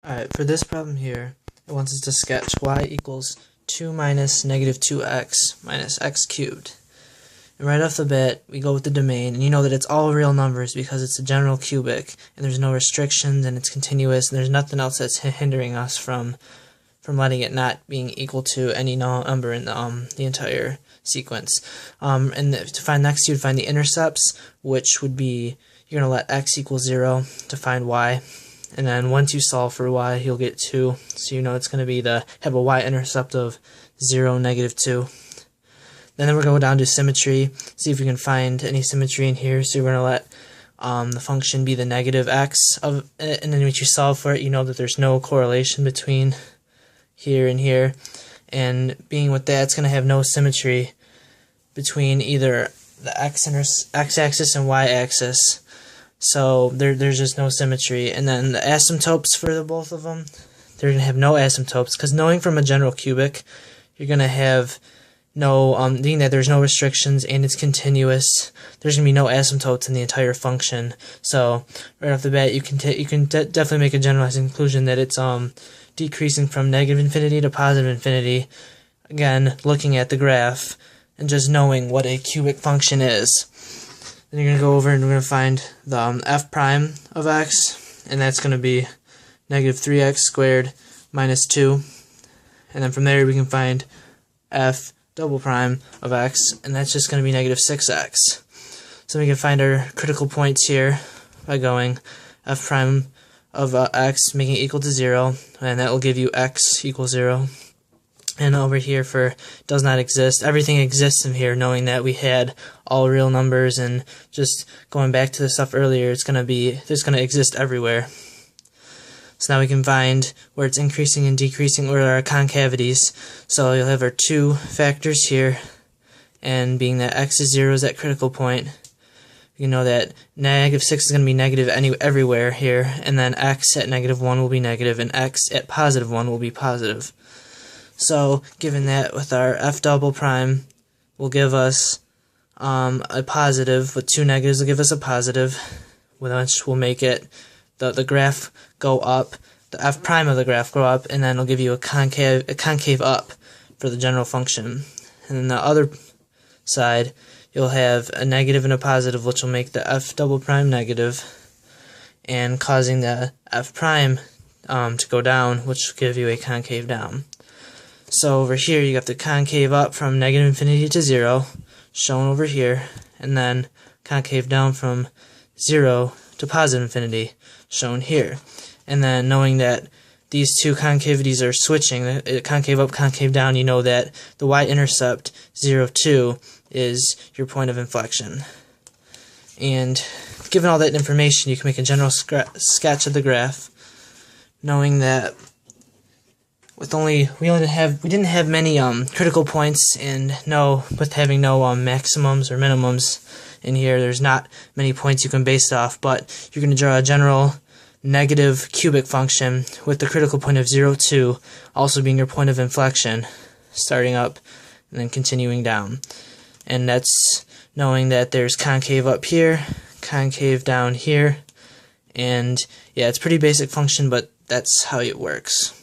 Alright, for this problem here, it wants us to sketch y equals 2 minus negative 2x minus x cubed. And right off the bat, we go with the domain, and you know that it's all real numbers because it's a general cubic, and there's no restrictions, and it's continuous, and there's nothing else that's hindering us from letting it not being equal to any number in the entire sequence. And to find the x cubed, find the intercepts, which would be, you're going to let x equal 0 to find y. And then once you solve for y, you'll get 2. So you know it's going to have a y-intercept of 0, negative 2. Then we're going to go down to symmetry, see if we can find any symmetry in here. So we're going to let the function be the negative x of it, and then once you solve for it, you know that there's no correlation between here and here. And being with that, it's going to have no symmetry between either the x-axis and y-axis. So there's just no symmetry. And then the asymptotes for both of them, they're going to have no asymptotes, because knowing from a general cubic, you're going to have no, being that there's no restrictions and it's continuous, there's going to be no asymptotes in the entire function. So right off the bat, you can definitely make a generalized conclusion that it's decreasing from negative infinity to positive infinity. Again, looking at the graph and just knowing what a cubic function is. Then you're going to go over and we're going to find the f prime of x, and that's going to be negative 3x squared minus 2. And then from there we can find f double prime of x, and that's just going to be negative 6x. So we can find our critical points here by going f prime of x, making it equal to 0, and that will give you x equals 0. And over here for does not exist, everything exists in here, knowing that we had all real numbers, and just going back to the stuff earlier, it's going to exist everywhere. So now we can find where it's increasing and decreasing, or our concavities. So you'll have our two factors here, and being that x is 0 is that critical point, you know that negative 6 is going to be negative everywhere here, and then x at negative 1 will be negative, and x at positive 1 will be positive. So given that, with our f double prime will give us a positive, with two negatives will give us a positive, which will make it the graph go up, the f prime of the graph go up, and then it'll give you a concave up for the general function. And then the other side, you'll have a negative and a positive, which will make the f double prime negative, and causing the f prime to go down, which will give you a concave down. So over here you have the concave up from negative infinity to 0, shown over here, and then concave down from 0 to positive infinity, shown here. And then knowing that these two concavities are switching, the concave up, concave down, you know that the y-intercept 0, 2 is your point of inflection. And given all that information, you can make a general sketch of the graph, knowing that we didn't have many critical points, and with having no maximums or minimums in here, there's not many points you can base off, but you're going to draw a general negative cubic function with the critical point of 0, 2 also being your point of inflection, starting up and then continuing down. And that's knowing that there's concave up here, concave down here, and yeah, it's a pretty basic function, but that's how it works.